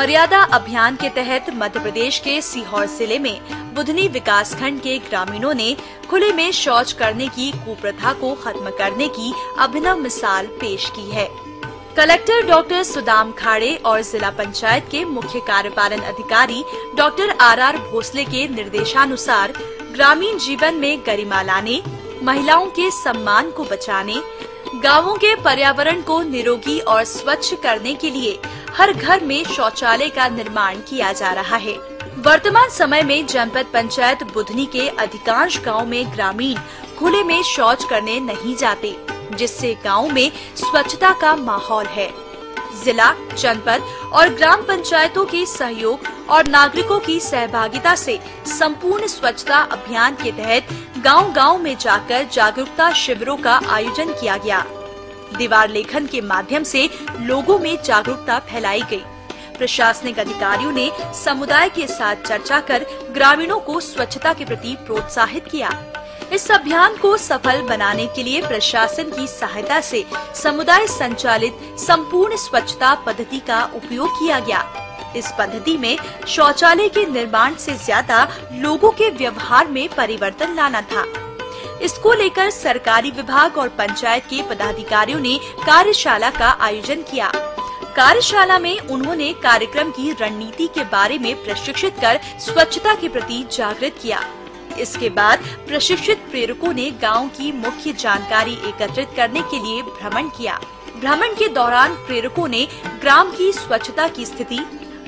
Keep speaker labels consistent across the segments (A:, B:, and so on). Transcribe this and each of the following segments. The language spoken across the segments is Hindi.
A: मर्यादा अभियान के तहत मध्य प्रदेश के सीहोर जिले में बुधनी विकासखंड के ग्रामीणों ने खुले में शौच करने की कुप्रथा को खत्म करने की अभिनव मिसाल पेश की है। कलेक्टर डॉक्टर सुदाम खाड़े और जिला पंचायत के मुख्य कार्यपालन अधिकारी डॉक्टर RR भोसले के निर्देशानुसार ग्रामीण जीवन में गरिमा लाने, महिलाओं के सम्मान को बचाने, गांवों के पर्यावरण को निरोगी और स्वच्छ करने के लिए हर घर में शौचालय का निर्माण किया जा रहा है। वर्तमान समय में जनपद पंचायत बुधनी के अधिकांश गांव में ग्रामीण खुले में शौच करने नहीं जाते, जिससे गांव में स्वच्छता का माहौल है। जिला, जनपद और ग्राम पंचायतों के सहयोग और नागरिकों की सहभागिता से संपूर्ण स्वच्छता अभियान के तहत गांव-गांव में जाकर जागरूकता शिविरों का आयोजन किया गया। दीवार लेखन के माध्यम से लोगों में जागरूकता फैलाई गई। प्रशासनिक अधिकारियों ने समुदाय के साथ चर्चा कर ग्रामीणों को स्वच्छता के प्रति प्रोत्साहित किया। इस अभियान को सफल बनाने के लिए प्रशासन की सहायता से समुदाय संचालित संपूर्ण स्वच्छता पद्धति का उपयोग किया गया। इस पद्धति में शौचालय के निर्माण से ज्यादा लोगों के व्यवहार में परिवर्तन लाना था। इसको लेकर सरकारी विभाग और पंचायत के पदाधिकारियों ने कार्यशाला का आयोजन किया। कार्यशाला में उन्होंने कार्यक्रम की रणनीति के बारे में प्रशिक्षित कर स्वच्छता के प्रति जागृत किया। इसके बाद प्रशिक्षित प्रेरकों ने गांव की मुख्य जानकारी एकत्रित करने के लिए भ्रमण किया। भ्रमण के दौरान प्रेरकों ने ग्राम की स्वच्छता की स्थिति,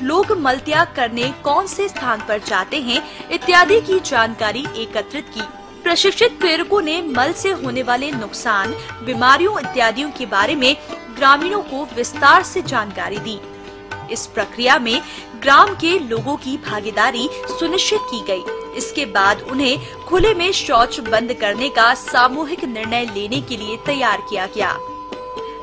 A: लोग मलत्याग करने कौन से स्थान पर जाते हैं इत्यादि की जानकारी एकत्रित की। प्रशिक्षित प्रेरकों ने मल से होने वाले नुकसान, बीमारियों इत्यादियों के बारे में ग्रामीणों को विस्तार से जानकारी दी। इस प्रक्रिया में ग्राम के लोगों की भागीदारी सुनिश्चित की गई। इसके बाद उन्हें खुले में शौच बंद करने का सामूहिक निर्णय लेने के लिए तैयार किया गया।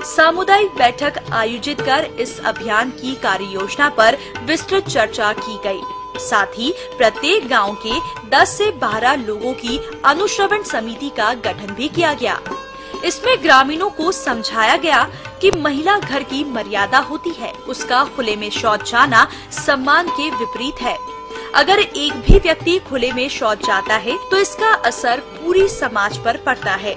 A: सामुदायिक बैठक आयोजित कर इस अभियान की कार्य योजना पर विस्तृत चर्चा की गई। साथ ही प्रत्येक गांव के 10 से 12 लोगों की अनुश्रवण समिति का गठन भी किया गया। इसमें ग्रामीणों को समझाया गया कि महिला घर की मर्यादा होती है, उसका खुले में शौच जाना सम्मान के विपरीत है। अगर एक भी व्यक्ति खुले में शौच जाता है तो इसका असर पूरी समाज पर पड़ता है।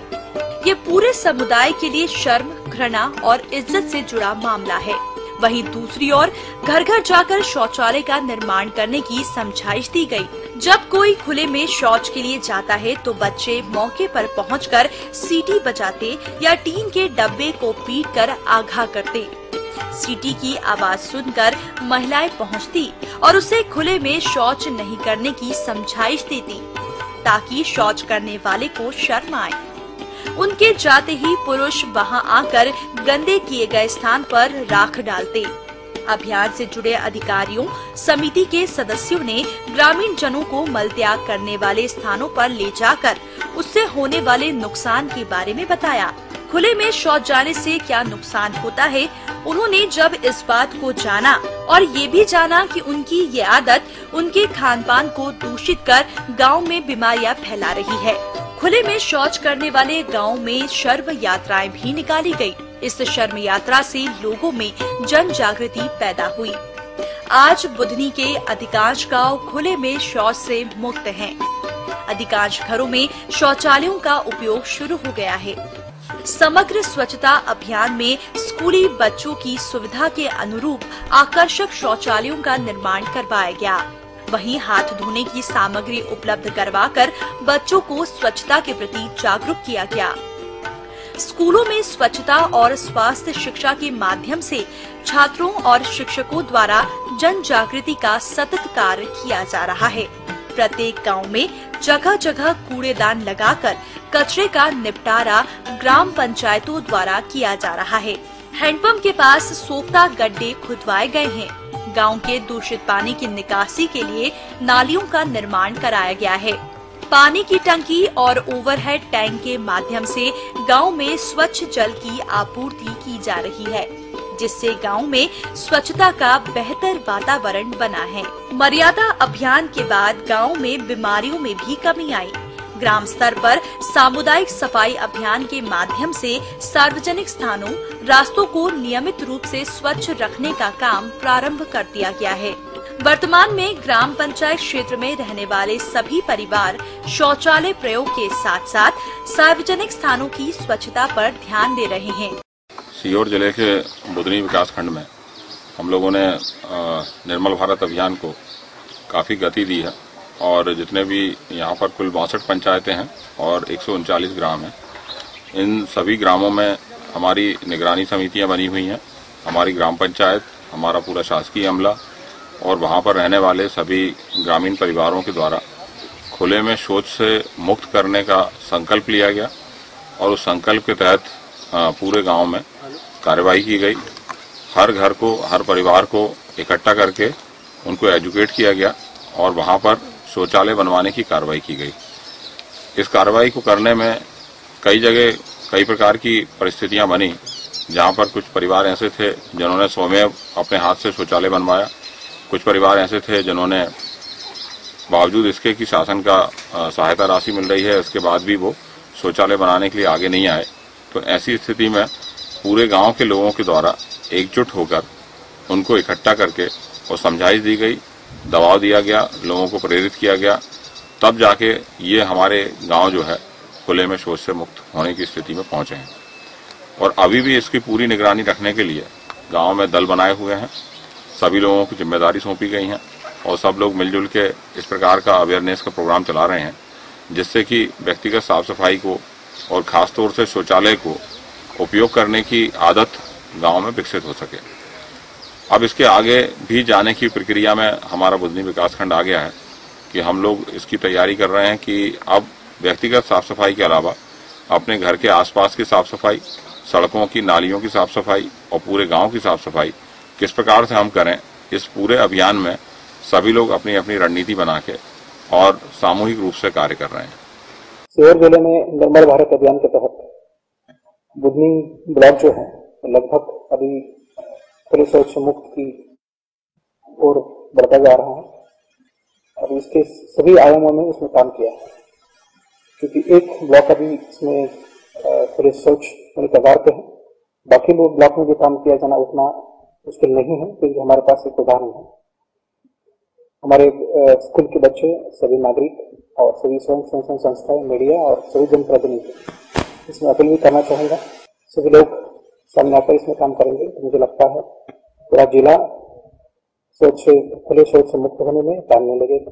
A: ये पूरे समुदाय के लिए शर्म, घृणा और इज्जत से जुड़ा मामला है। वहीं दूसरी ओर घर घर जाकर शौचालय का निर्माण करने की समझाइश दी गई। जब कोई खुले में शौच के लिए जाता है तो बच्चे मौके पर पहुंचकर सीटी बजाते या टीन के डब्बे को पीटकर आगाह करते। सीटी की आवाज सुनकर महिलाएं पहुंचती और उसे खुले में शौच नहीं करने की समझाइश देती, ताकि शौच करने वाले को शर्म आए। उनके जाते ही पुरुष वहां आकर गंदे किए गए स्थान पर राख डालते। अभियान से जुड़े अधिकारियों, समिति के सदस्यों ने ग्रामीण जनों को मलत्याग करने वाले स्थानों पर ले जाकर उससे होने वाले नुकसान के बारे में बताया। खुले में शौच जाने से क्या नुकसान होता है, उन्होंने जब इस बात को जाना और ये भी जाना कि उनकी ये आदत उनके खान-पान को दूषित कर गांव में बीमारियां फैला रही है। खुले में शौच करने वाले गांव में शर्म यात्राएं भी निकाली गई। इस शर्म यात्रा से लोगों में जन जागृति पैदा हुई। आज बुधनी के अधिकांश गांव खुले में शौच से मुक्त हैं। अधिकांश घरों में शौचालयों का उपयोग शुरू हो गया है। समग्र स्वच्छता अभियान में स्कूली बच्चों की सुविधा के अनुरूप आकर्षक शौचालयों का निर्माण करवाया गया। वहीं हाथ धोने की सामग्री उपलब्ध करवाकर बच्चों को स्वच्छता के प्रति जागरूक किया गया। स्कूलों में स्वच्छता और स्वास्थ्य शिक्षा के माध्यम से छात्रों और शिक्षकों द्वारा जन जागृति का सतत कार्य किया जा रहा है। प्रत्येक गांव में जगह जगह कूड़ेदान लगाकर कचरे का निपटारा ग्राम पंचायतों द्वारा किया जा रहा है। हैंडपंप के पास सोख्ता गड्ढे खुदवाए गए हैं। गांव के दूषित पानी की निकासी के लिए नालियों का निर्माण कराया गया है। पानी की टंकी और ओवरहेड टैंक के माध्यम से गांव में स्वच्छ जल की आपूर्ति की जा रही है, जिससे गांव में स्वच्छता का बेहतर वातावरण बना है। मर्यादा अभियान के बाद गांव में बीमारियों में भी कमी आई। ग्राम स्तर पर सामुदायिक सफाई अभियान के माध्यम से सार्वजनिक स्थानों, रास्तों को नियमित रूप से स्वच्छ रखने का काम प्रारंभ कर दिया गया है। वर्तमान में ग्राम पंचायत क्षेत्र में रहने वाले सभी परिवार शौचालय प्रयोग के साथ साथ सार्वजनिक स्थानों की स्वच्छता पर ध्यान दे रहे हैं।
B: सीहोर जिले के बुधनी विकास खंड में हम लोगों ने निर्मल भारत अभियान को काफी गति दी है और जितने भी यहाँ पर कुल 62 पंचायतें हैं और 139 ग्राम हैं, इन सभी ग्रामों में हमारी निगरानी समितियां बनी हुई हैं। हमारी ग्राम पंचायत, हमारा पूरा शासकीय अमला और वहाँ पर रहने वाले सभी ग्रामीण परिवारों के द्वारा खुले में शौच से मुक्त करने का संकल्प लिया गया और उस संकल्प के तहत पूरे गांव में कार्यवाही की गई। हर घर को, हर परिवार को इकट्ठा करके उनको एजुकेट किया गया और वहाँ पर शौचालय बनवाने की कार्रवाई की गई। इस कार्रवाई को करने में कई जगह कई प्रकार की परिस्थितियां बनी, जहाँ पर कुछ परिवार ऐसे थे जिन्होंने स्वयं अपने हाथ से शौचालय बनवाया। कुछ परिवार ऐसे थे जिन्होंने बावजूद इसके कि शासन का सहायता राशि मिल रही है, इसके बाद भी वो शौचालय बनाने के लिए आगे नहीं आए। तो ऐसी स्थिति में पूरे गांव के लोगों के द्वारा एकजुट होकर उनको इकट्ठा करके और समझाइश दी गई, दबाव दिया गया, लोगों को प्रेरित किया गया, तब जाके ये हमारे गांव जो है खुले में शौच से मुक्त होने की स्थिति में पहुंचे हैं। और अभी भी इसकी पूरी निगरानी रखने के लिए गांव में दल बनाए हुए हैं, सभी लोगों की जिम्मेदारी सौंपी गई है और सब लोग मिलजुल के इस प्रकार का अवेयरनेस का प्रोग्राम चला रहे हैं, जिससे कि व्यक्तिगत साफ सफाई को और खासतौर से शौचालय को उपयोग करने की आदत गांव में विकसित हो सके। अब इसके आगे भी जाने की प्रक्रिया में हमारा बुधनी विकासखंड आ गया है कि हम लोग इसकी तैयारी कर रहे हैं कि अब व्यक्तिगत साफ सफाई के अलावा अपने घर के आसपास की साफ सफाई, सड़कों की, नालियों की साफ सफाई और पूरे गांव की साफ सफाई किस प्रकार से हम करें। इस पूरे अभियान में सभी लोग अपनी अपनी रणनीति बना के और सामूहिक रूप से कार्य कर रहे हैं।
C: सीहोर जिले में निर्मल भारत अभियान के तहत बुधनी ब्लॉक जो है लगभग अभी खुले शौच से मुक्त की ओर बढ़ता जा रहा है। और इसके सभी आयामों में इसमें काम किया है, क्योंकि एक ब्लॉक अभी इसमें खुले शौच होने कगार पे है। बाकी लोग ब्लॉक में जो काम किया जाना उतना मुश्किल नहीं है, क्योंकि हमारे पास एक उदाहरण है। हमारे स्कूल के बच्चे, सभी नागरिक और सभी स्वयं संस्थाएं, मीडिया और सभी जनप्रतिनिधि इसमें अपील भी करना चाहूंगा। सभी लोग सामने आकर इसमें काम करेंगे तो मुझे लगता है पूरा जिला खुले शौच से मुक्त होने में काम में लगेगा।